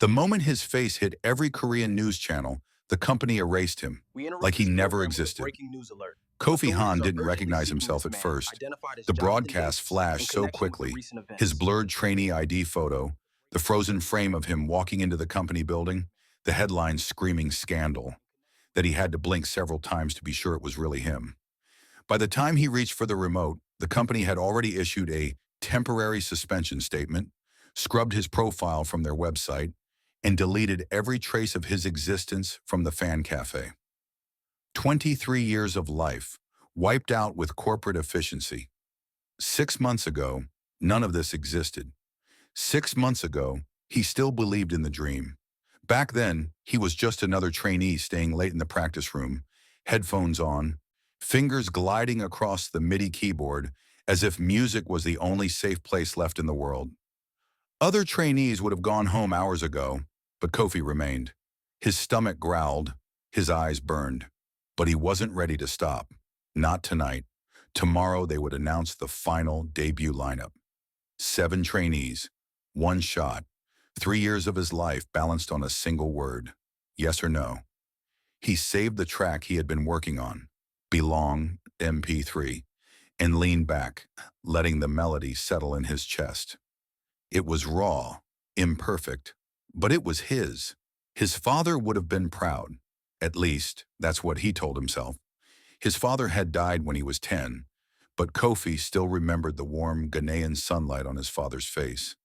The moment his face hit every Korean news channel, the company erased him, We like interrupt he this never program with a existed. breaking news alert. Kofi Authorities Han are didn't urgently recognize seeking himself this at man, first. identified as The Jonathan broadcast Davis, in flashed so connection with the quickly. recent His events. blurred trainee ID photo, the frozen frame of him walking into the company building, the headlines screaming scandal, that he had to blink several times to be sure it was really him. By the time he reached for the remote, the company had already issued a temporary suspension statement, scrubbed his profile from their website, and deleted every trace of his existence from the fan cafe. 23 years of life, wiped out with corporate efficiency. 6 months ago, none of this existed. 6 months ago, he still believed in the dream. Back then, he was just another trainee staying late in the practice room, headphones on, fingers gliding across the MIDI keyboard as if music was the only safe place left in the world. Other trainees would have gone home hours ago, but Kofi remained. His stomach growled, his eyes burned. But he wasn't ready to stop. Not tonight. Tomorrow they would announce the final debut lineup. 7 trainees, 1 shot, 3 years of his life balanced on a single word. Yes or no. He saved the track he had been working on, Belong, MP3, and leaned back, letting the melody settle in his chest. It was raw, imperfect, but it was his. His father would have been proud. At least, that's what he told himself. His father had died when he was 10, but Kofi still remembered the warm Ghanaian sunlight on his father's face,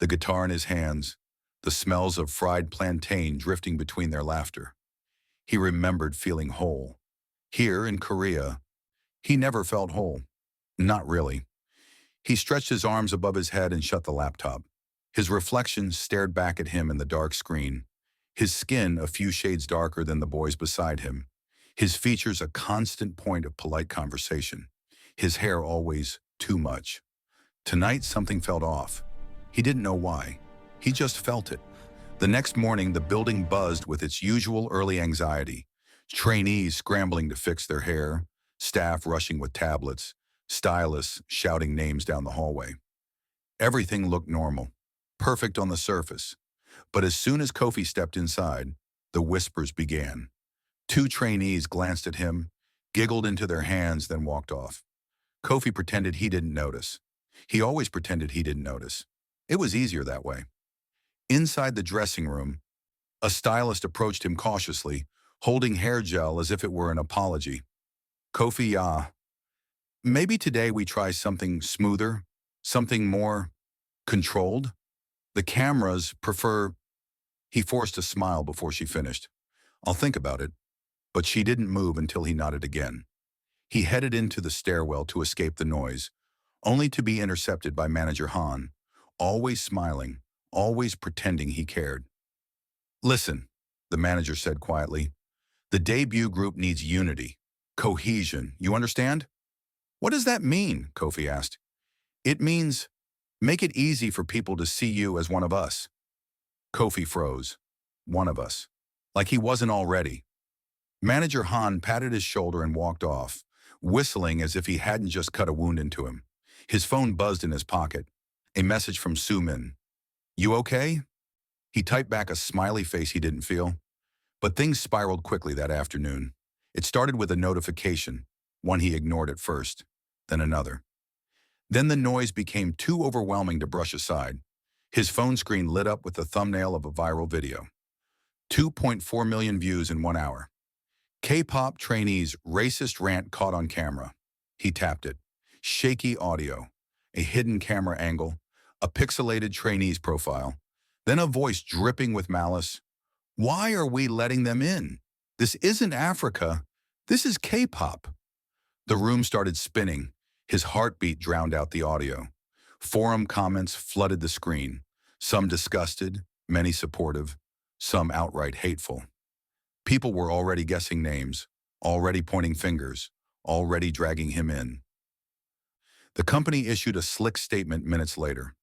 the guitar in his hands, the smells of fried plantain drifting between their laughter. He remembered feeling whole. Here in Korea, he never felt whole. Not really. He stretched his arms above his head and shut the laptop. His reflection stared back at him in the dark screen, his skin a few shades darker than the boys beside him, his features a constant point of polite conversation, his hair always too much. Tonight something felt off. He didn't know why. He just felt it. The next morning, the building buzzed with its usual early anxiety. Trainees scrambling to fix their hair, staff rushing with tablets, stylists shouting names down the hallway. Everything looked normal, perfect on the surface. But as soon as Kofi stepped inside, the whispers began. 2 trainees glanced at him, giggled into their hands, then walked off. Kofi pretended he didn't notice. He always pretended he didn't notice. It was easier that way. Inside the dressing room, a stylist approached him cautiously, holding hair gel as if it were an apology. Kofi, maybe today we try something smoother, something more controlled? The cameras prefer. He forced a smile before she finished. I'll think about it. But she didn't move until he nodded again. He headed into the stairwell to escape the noise, only to be intercepted by Manager Han, always smiling, always pretending he cared. Listen, the manager said quietly, the debut group needs unity, cohesion, you understand? What does that mean? Kofi asked. It means make it easy for people to see you as one of us. Kofi froze. One of us. Like he wasn't already. Manager Han patted his shoulder and walked off, whistling as if he hadn't just cut a wound into him. His phone buzzed in his pocket. A message from Su-min. You okay? He typed back a smiley face he didn't feel. But things spiraled quickly that afternoon. It started with a notification, one he ignored at first, then another. Then the noise became too overwhelming to brush aside. His phone screen lit up with the thumbnail of a viral video. 2.4 million views in 1 hour. K-pop trainees' racist rant caught on camera. He tapped it. Shaky audio, a hidden camera angle, a pixelated trainee's profile, then a voice dripping with malice. Why are we letting them in? This isn't Africa. This is K-pop. The room started spinning. His heartbeat drowned out the audio. Forum comments flooded the screen, some disgusted, many supportive, some outright hateful. People were already guessing names, already pointing fingers, already dragging him in. The company issued a slick statement minutes later.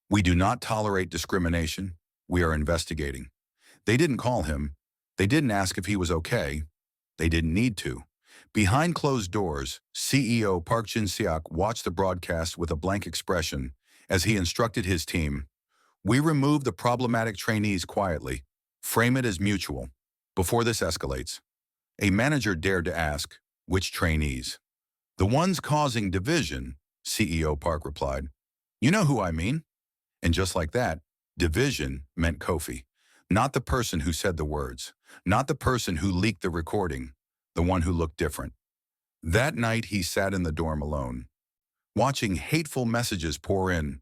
We do not tolerate discrimination. We are investigating. They didn't call him. They didn't ask if he was okay. They didn't need to. Behind closed doors, CEO Park Jin-seok watched the broadcast with a blank expression as he instructed his team, We remove the problematic trainees quietly, frame it as mutual. Before this escalates, a manager dared to ask, which trainees? The ones causing division, CEO Park replied. You know who I mean? And just like that, division meant Kofi. Not the person who said the words, not the person who leaked the recording, the one who looked different. That night he sat in the dorm alone, watching hateful messages pour in.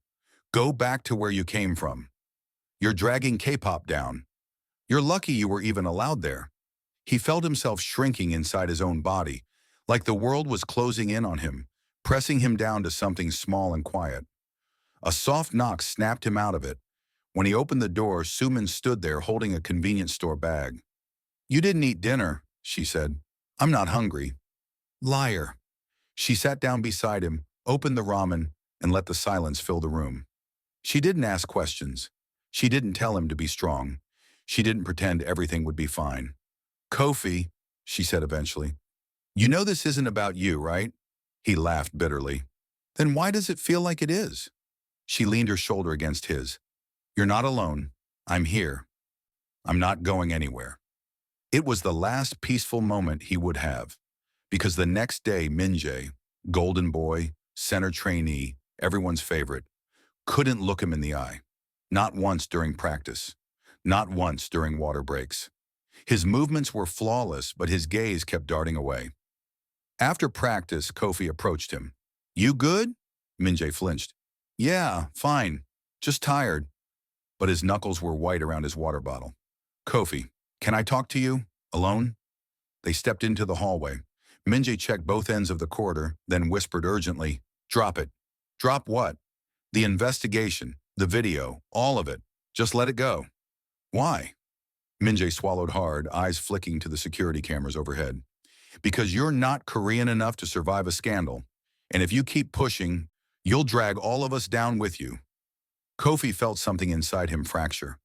Go back to where you came from. You're dragging Kpop down. You're lucky you were even allowed there. He felt himself shrinking inside his own body, like the world was closing in on him, pressing him down to something small and quiet. A soft knock snapped him out of it. When he opened the door, Suman stood there holding a convenience store bag. You didn't eat dinner, she said. I'm not hungry. Liar. She sat down beside him, opened the ramen, and let the silence fill the room. She didn't ask questions. She didn't tell him to be strong. She didn't pretend everything would be fine. Kofi, she said eventually, you know this isn't about you, right? He laughed bitterly. Then why does it feel like it is? She leaned her shoulder against his. You're not alone. I'm here. I'm not going anywhere. It was the last peaceful moment he would have, because the next day Minjae, golden boy, center trainee, everyone's favorite, couldn't look him in the eye. Not once during practice. Not once during water breaks. His movements were flawless, but his gaze kept darting away. After practice, Kofi approached him. You good? Minjae flinched. Yeah, fine. Just tired. But his knuckles were white around his water bottle. Kofi, can I talk to you? Alone? They stepped into the hallway. Minjae checked both ends of the corridor, then whispered urgently, Drop it. Drop what? The investigation, the video, all of it. Just let it go. Why? Minjae swallowed hard, eyes flicking to the security cameras overhead. Because you're not Korean enough to survive a scandal. And if you keep pushing, you'll drag all of us down with you. Kofi felt something inside him fracture.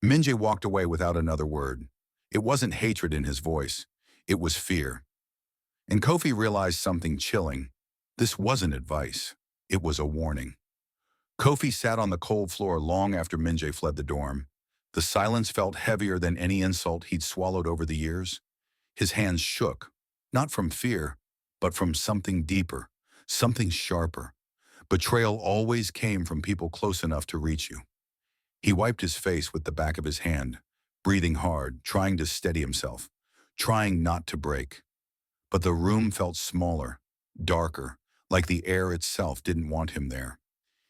Minjae walked away without another word. It wasn't hatred in his voice. It was fear. And Kofi realized something chilling. This wasn't advice. It was a warning. Kofi sat on the cold floor long after Minjae fled the dorm. The silence felt heavier than any insult he'd swallowed over the years. His hands shook, not from fear, but from something deeper, something sharper. Betrayal always came from people close enough to reach you. He wiped his face with the back of his hand, breathing hard, trying to steady himself, trying not to break. But the room felt smaller, darker, like the air itself didn't want him there.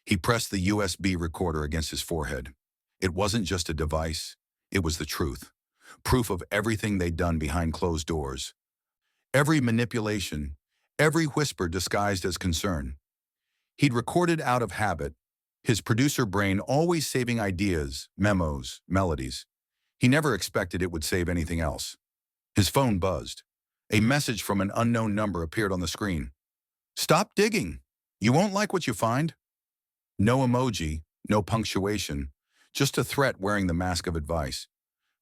He pressed the USB recorder against his forehead. It wasn't just a device, it was the truth. Proof of everything they'd done behind closed doors. Every manipulation, every whisper disguised as concern. He'd recorded out of habit, his producer brain always saving ideas, memos, melodies. He never expected it would save anything else. His phone buzzed. A message from an unknown number appeared on the screen. Stop digging. You won't like what you find. No emoji, no punctuation, just a threat wearing the mask of advice.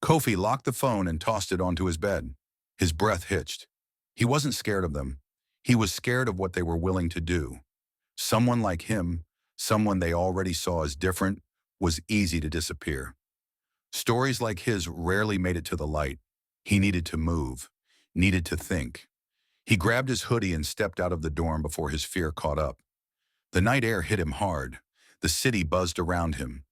Kofi locked the phone and tossed it onto his bed. His breath hitched. He wasn't scared of them. He was scared of what they were willing to do. Someone like him, someone they already saw as different, was easy to disappear. Stories like his rarely made it to the light. He needed to move, needed to think. He grabbed his hoodie and stepped out of the dorm before his fear caught up. The night air hit him hard. The city buzzed around him,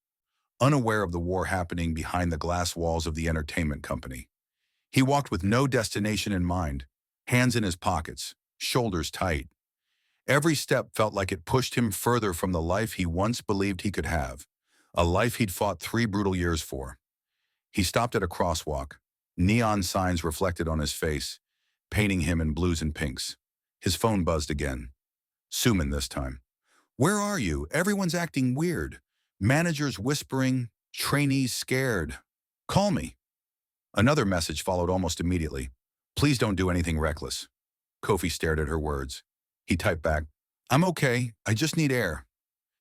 unaware of the war happening behind the glass walls of the entertainment company. He walked with no destination in mind, hands in his pockets, shoulders tight. Every step felt like it pushed him further from the life he once believed he could have, a life he'd fought 3 brutal years for. He stopped at a crosswalk. Neon signs reflected on his face, painting him in blues and pinks. His phone buzzed again. Suman this time. Where are you? Everyone's acting weird. Managers whispering, trainees scared. Call me. Another message followed almost immediately. Please don't do anything reckless. Kofi stared at her words. He typed back, I'm okay, I just need air.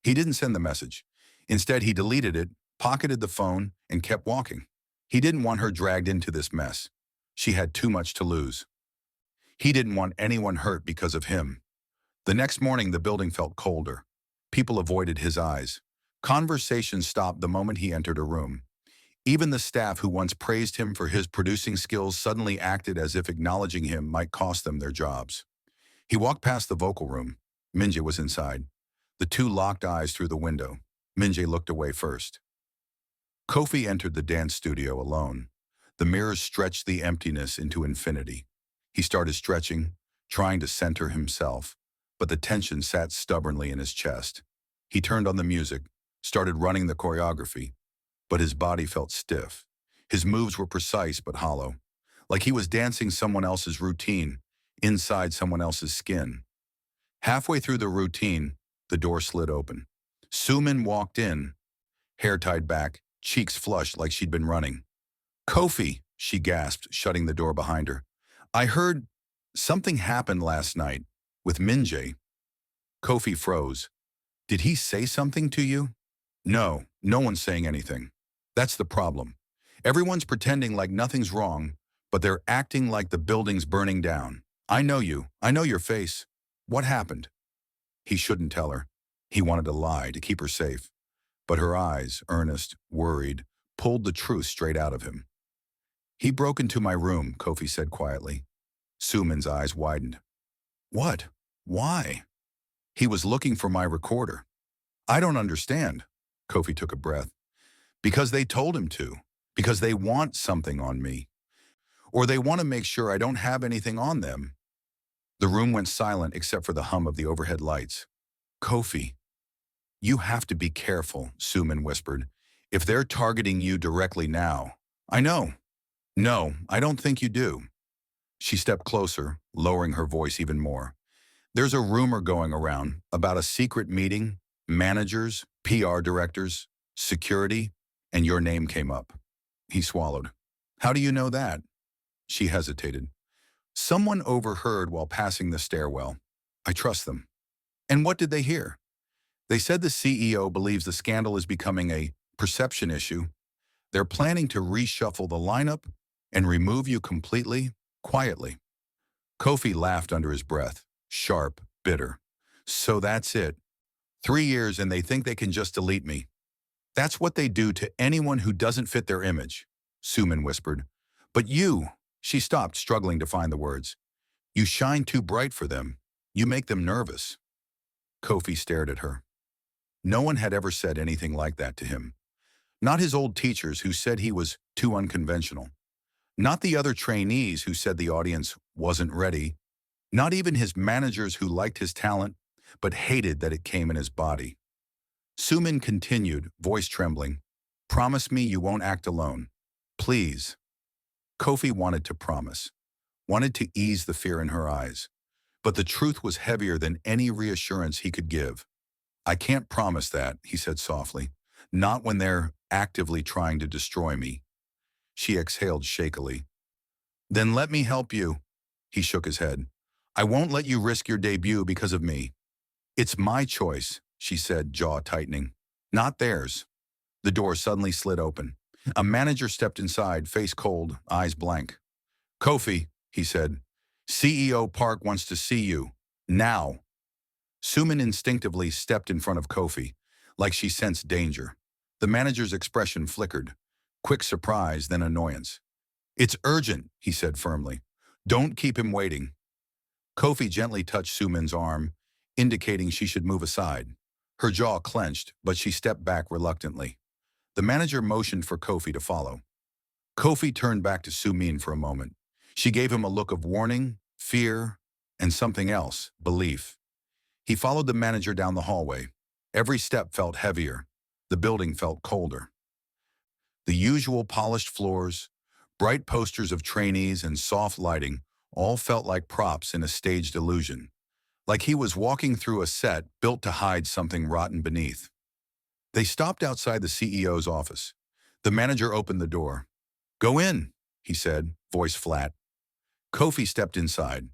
He didn't send the message. Instead, he deleted it, pocketed the phone, and kept walking. He didn't want her dragged into this mess. She had too much to lose. He didn't want anyone hurt because of him. The next morning, the building felt colder. People avoided his eyes. Conversation stopped the moment he entered a room. Even the staff who once praised him for his producing skills suddenly acted as if acknowledging him might cost them their jobs. He walked past the vocal room. Minjae was inside. The two locked eyes through the window. Minjae looked away first. Kofi entered the dance studio alone. The mirrors stretched the emptiness into infinity. He started stretching, trying to center himself, but the tension sat stubbornly in his chest. He turned on the music, started running the choreography, but his body felt stiff. His moves were precise but hollow, like he was dancing someone else's routine, inside someone else's skin. Halfway through the routine, the door slid open. Sumin walked in, hair tied back, cheeks flushed like she'd been running. "Kofi," she gasped, shutting the door behind her. "I heard something happened last night with Minjae." Kofi froze. "Did he say something to you?" "No, no one's saying anything. That's the problem. Everyone's pretending like nothing's wrong, but they're acting like the building's burning down. I know you. I know your face. What happened?" He shouldn't tell her. He wanted to lie to keep her safe. But her eyes, earnest, worried, pulled the truth straight out of him. "He broke into my room," Kofi said quietly. Sumin's eyes widened. "What? Why?" "He was looking for my recorder." "I don't understand." Kofi took a breath. "Because they told him to. Because they want something on me. Or they want to make sure I don't have anything on them." The room went silent except for the hum of the overhead lights. "Kofi, you have to be careful," Sumin whispered. "If they're targeting you directly now." "I know." "No, I don't think you do." She stepped closer, lowering her voice even more. "There's a rumor going around about a secret meeting, managers, PR directors, security, and your name came up." He swallowed. "How do you know that?" She hesitated. "Someone overheard while passing the stairwell. I trust them." "And what did they hear?" "They said the CEO believes the scandal is becoming a perception issue. They're planning to reshuffle the lineup and remove you completely, quietly." Kofi laughed under his breath, sharp, bitter. "So that's it. 3 years and they think they can just delete me." "That's what they do to anyone who doesn't fit their image," Sumin whispered. "But you," she stopped, struggling to find the words. "You shine too bright for them. You make them nervous." Kofi stared at her. No one had ever said anything like that to him. Not his old teachers who said he was too unconventional. Not the other trainees who said the audience wasn't ready. Not even his managers who liked his talent, but hated that it came in his body. Sumin continued, voice trembling. "Promise me you won't act alone. Please." Kofi wanted to promise, wanted to ease the fear in her eyes. But the truth was heavier than any reassurance he could give. "I can't promise that," he said softly. "Not when they're actively trying to destroy me." She exhaled shakily. "Then let me help you." He shook his head. "I won't let you risk your debut because of me." "It's my choice," she said, jaw tightening. "Not theirs." The door suddenly slid open. A manager stepped inside, face cold, eyes blank. "Kofi," he said, "CEO Park wants to see you. Now." Sumin instinctively stepped in front of Kofi, like she sensed danger. The manager's expression flickered. Quick surprise, then annoyance. "It's urgent," he said firmly. "Don't keep him waiting." Kofi gently touched Sumin's arm, indicating she should move aside. Her jaw clenched, but she stepped back reluctantly. The manager motioned for Kofi to follow. Kofi turned back to Sumin for a moment. She gave him a look of warning, fear, and something else, belief. He followed the manager down the hallway. Every step felt heavier. The building felt colder. The usual polished floors, bright posters of trainees and soft lighting all felt like props in a staged illusion. Like he was walking through a set built to hide something rotten beneath. They stopped outside the CEO's office. The manager opened the door. "Go in," he said, voice flat. Kofi stepped inside.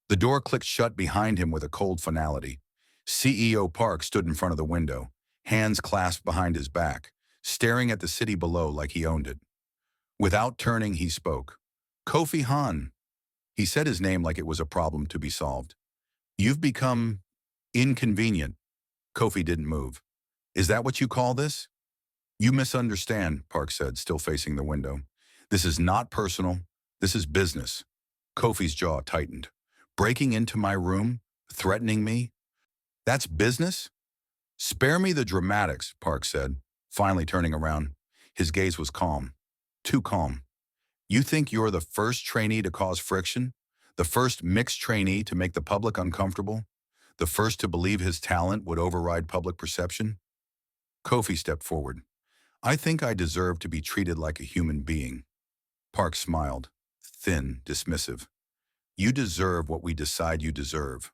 The door clicked shut behind him with a cold finality. CEO Park stood in front of the window, hands clasped behind his back, staring at the city below like he owned it. Without turning, he spoke. "Kofi Han." He said his name like it was a problem to be solved. "You've become inconvenient." Kofi didn't move. Is that what you call this? You misunderstand, Park said, still facing the window. This is not personal. This is business. Kofi's jaw tightened. Breaking into my room? Threatening me? That's business? Spare me the dramatics, Park said, finally turning around. His gaze was calm. Too calm. You think you're the first trainee to cause friction? The first mixed trainee to make the public uncomfortable? The first to believe his talent would override public perception? Kofi stepped forward. I think I deserve to be treated like a human being. Park smiled, thin, dismissive. You deserve what we decide you deserve.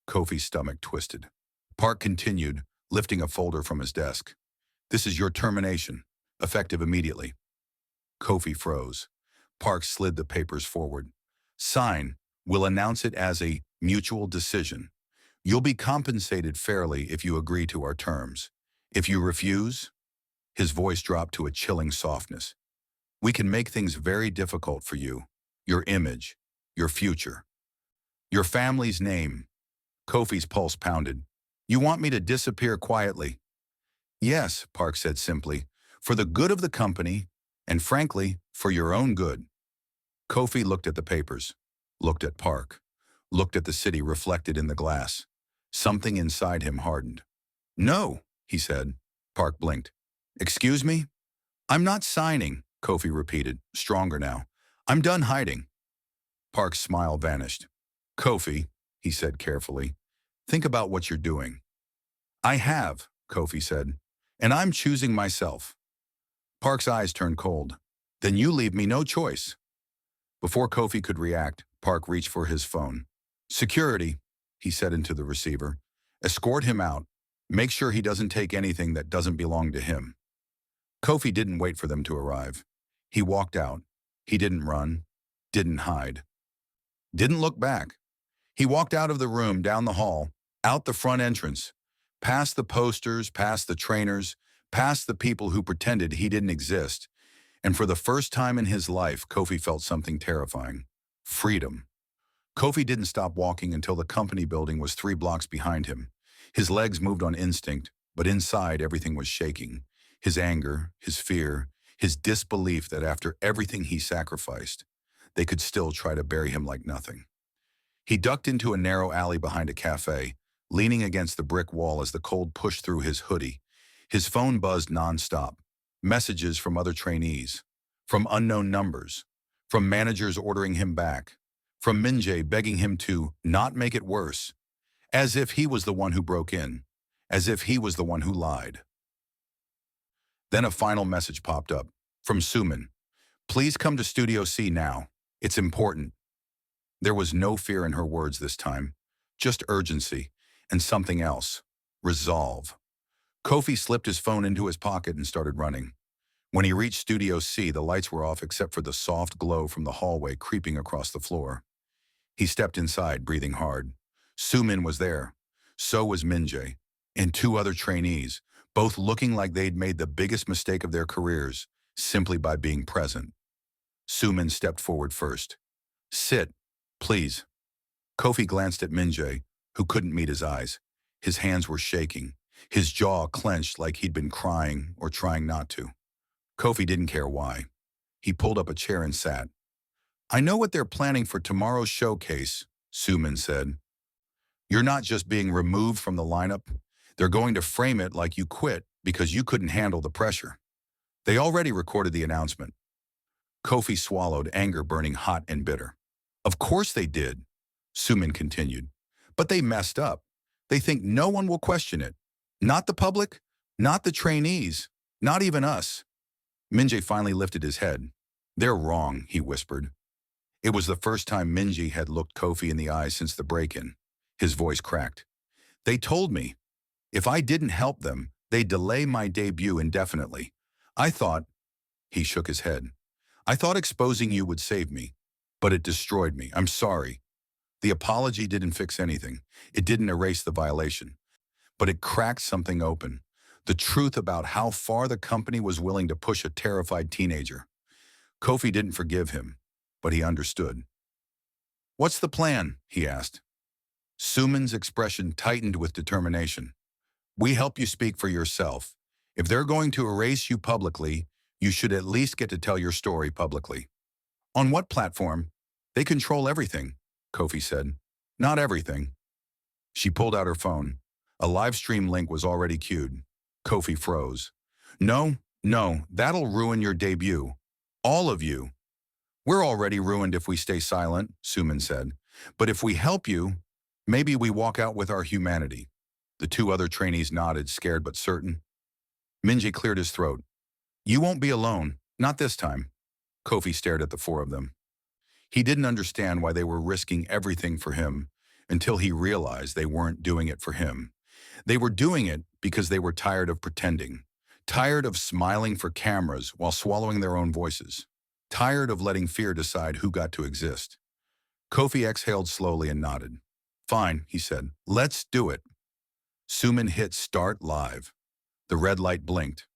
Kofi's stomach twisted. Park continued, lifting a folder from his desk. This is your termination, effective immediately. Kofi froze. Park slid the papers forward. Sign. We'll announce it as a mutual decision. You'll be compensated fairly if you agree to our terms. If you refuse, his voice dropped to a chilling softness. We can make things very difficult for you, your image, your future, your family's name. Kofi's pulse pounded. You want me to disappear quietly? Yes, Park said simply, for the good of the company, and frankly, for your own good. Kofi looked at the papers, looked at Park, looked at the city reflected in the glass. Something inside him hardened. No, he said. Park blinked. Excuse me? I'm not signing, Kofi repeated, stronger now. I'm done hiding. Park's smile vanished. Kofi, he said carefully, think about what you're doing. I have, Kofi said, and I'm choosing myself. Park's eyes turned cold. Then you leave me no choice. Before Kofi could react, Park reached for his phone. Security, he said into the receiver. Escort him out. Make sure he doesn't take anything that doesn't belong to him. Kofi didn't wait for them to arrive. He walked out. He didn't run, didn't hide, didn't look back. He walked out of the room, down the hall, out the front entrance, past the posters, past the trainers, past the people who pretended he didn't exist. And for the first time in his life, Kofi felt something terrifying. Freedom. Kofi didn't stop walking until the company building was 3 blocks behind him. His legs moved on instinct, but inside everything was shaking. His anger, his fear, his disbelief that after everything he sacrificed, they could still try to bury him like nothing. He ducked into a narrow alley behind a cafe, leaning against the brick wall as the cold pushed through his hoodie. His phone buzzed nonstop. Messages from other trainees, from unknown numbers, from managers ordering him back, from Minjae begging him to not make it worse, as if he was the one who broke in, as if he was the one who lied. Then a final message popped up, from Suman. Please come to Studio C now. It's important. There was no fear in her words this time, just urgency, and something else. Resolve. Kofi slipped his phone into his pocket and started running. When he reached Studio C, the lights were off except for the soft glow from the hallway creeping across the floor. He stepped inside, breathing hard. Sumin was there. So was Minjae, and 2 other trainees, both looking like they'd made the biggest mistake of their careers, simply by being present. Sumin stepped forward first. Sit, please. Kofi glanced at Minjae, who couldn't meet his eyes. His hands were shaking, his jaw clenched like he'd been crying or trying not to. Kofi didn't care why. He pulled up a chair and sat. I know what they're planning for tomorrow's showcase, Suman said. You're not just being removed from the lineup. They're going to frame it like you quit because you couldn't handle the pressure. They already recorded the announcement. Kofi swallowed, anger burning hot and bitter. Of course they did, Suman continued. But they messed up. They think no one will question it. Not the public, not the trainees, not even us. Minjae finally lifted his head. They're wrong, he whispered. It was the first time Minjae had looked Kofi in the eyes since the break-in. His voice cracked. They told me, if I didn't help them, they'd delay my debut indefinitely. I thought, he shook his head, I thought exposing you would save me, but it destroyed me. I'm sorry. The apology didn't fix anything. It didn't erase the violation, but it cracked something open. The truth about how far the company was willing to push a terrified teenager. Kofi didn't forgive him, but he understood. What's the plan? He asked. Suman's expression tightened with determination. We help you speak for yourself. If they're going to erase you publicly, you should at least get to tell your story publicly. On what platform? They control everything, Kofi said. Not everything. She pulled out her phone. A live stream link was already queued. Kofi froze. No, no, that'll ruin your debut. All of you. We're already ruined if we stay silent, Suman said. But if we help you, maybe we walk out with our humanity. The two other trainees nodded, scared but certain. Minji cleared his throat. You won't be alone, not this time. Kofi stared at the four of them. He didn't understand why they were risking everything for him until he realized they weren't doing it for him. They were doing it because they were tired of pretending, tired of smiling for cameras while swallowing their own voices, tired of letting fear decide who got to exist. Kofi exhaled slowly and nodded. Fine, he said. Let's do it. Suman hit start live. The red light blinked.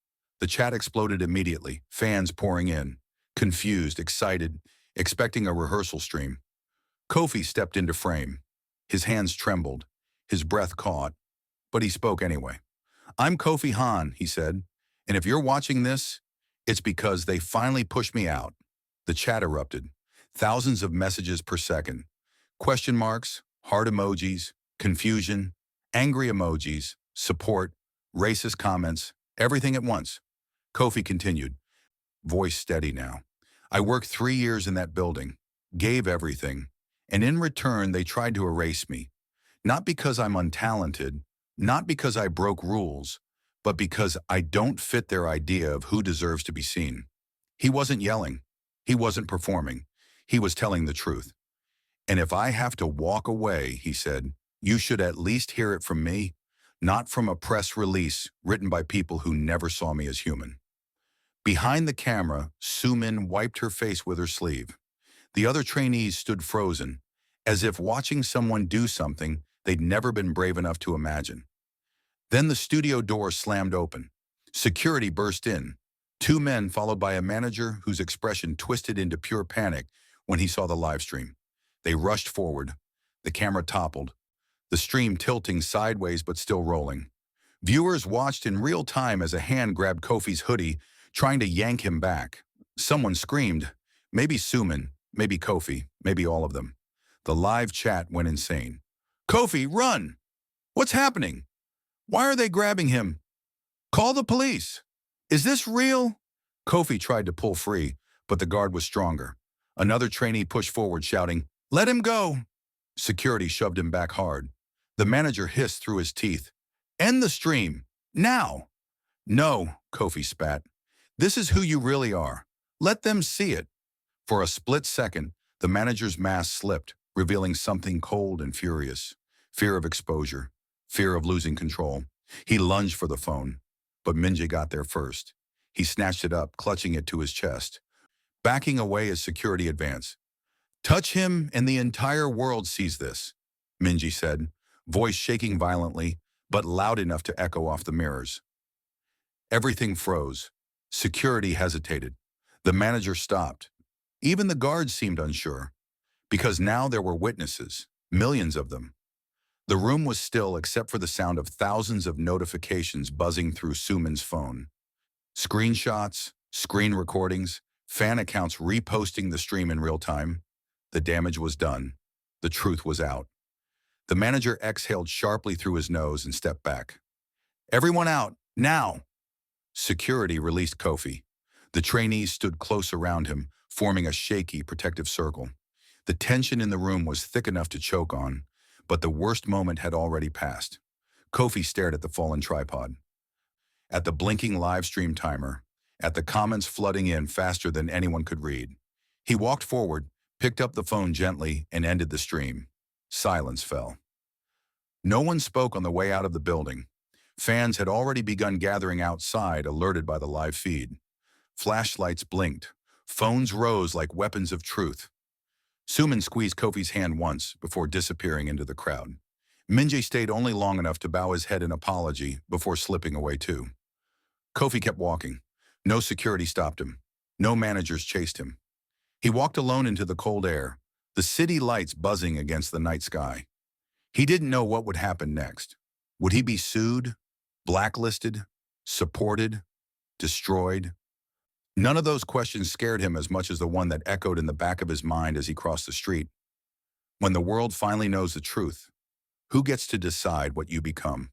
The chat exploded immediately, fans pouring in, confused, excited, expecting a rehearsal stream. Kofi stepped into frame. His hands trembled, his breath caught, but he spoke anyway. I'm Kofi Han, he said, and if you're watching this, it's because they finally pushed me out. The chat erupted. Thousands of messages per second. Question marks, heart emojis, confusion, angry emojis, support, racist comments, everything at once. Kofi continued, voice steady now. I worked 3 years in that building, gave everything, and in return they tried to erase me. Not because I'm untalented, not because I broke rules, but because I don't fit their idea of who deserves to be seen. He wasn't yelling. He wasn't performing. He was telling the truth. And if I have to walk away, he said, you should at least hear it from me, not from a press release written by people who never saw me as human. Behind the camera, Suman wiped her face with her sleeve. The other trainees stood frozen, as if watching someone do something they'd never been brave enough to imagine. Then the studio door slammed open. Security burst in. 2 men followed by a manager whose expression twisted into pure panic when he saw the live stream. They rushed forward. The camera toppled, the stream tilting sideways but still rolling. Viewers watched in real time as a hand grabbed Kofi's hoodie, trying to yank him back. Someone screamed, maybe Suman, maybe Kofi, maybe all of them. The live chat went insane. Kofi, run! What's happening? Why are they grabbing him? Call the police. Is this real? Kofi tried to pull free, but the guard was stronger. Another trainee pushed forward, shouting, let him go. Security shoved him back hard. The manager hissed through his teeth, end the stream, now. No, Kofi spat. This is who you really are. Let them see it. For a split second, the manager's mask slipped, revealing something cold and furious. Fear of exposure, fear of losing control. He lunged for the phone, but Minji got there first. He snatched it up, clutching it to his chest, backing away as security advanced. Touch him and the entire world sees this, Minji said, voice shaking violently, but loud enough to echo off the mirrors. Everything froze. Security hesitated. The manager stopped. Even the guards seemed unsure, because now there were witnesses, millions of them. The room was still except for the sound of thousands of notifications buzzing through Suman's phone. Screenshots, screen recordings, fan accounts reposting the stream in real time. The damage was done. The truth was out. The manager exhaled sharply through his nose and stepped back. Everyone out, now! Security released Kofi. The trainees stood close around him, forming a shaky, protective circle. The tension in the room was thick enough to choke on, but the worst moment had already passed. Kofi stared at the fallen tripod, at the blinking live stream timer, at the comments flooding in faster than anyone could read. He walked forward, picked up the phone gently, and ended the stream. Silence fell. No one spoke on the way out of the building. Fans had already begun gathering outside, alerted by the live feed. Flashlights blinked. Phones rose like weapons of truth. Suman squeezed Kofi's hand once before disappearing into the crowd. Minji stayed only long enough to bow his head in apology before slipping away too. Kofi kept walking. No security stopped him. No managers chased him. He walked alone into the cold air, the city lights buzzing against the night sky. He didn't know what would happen next. Would he be sued? Blacklisted? Supported? Destroyed? None of those questions scared him as much as the one that echoed in the back of his mind as he crossed the street. When the world finally knows the truth, who gets to decide what you become?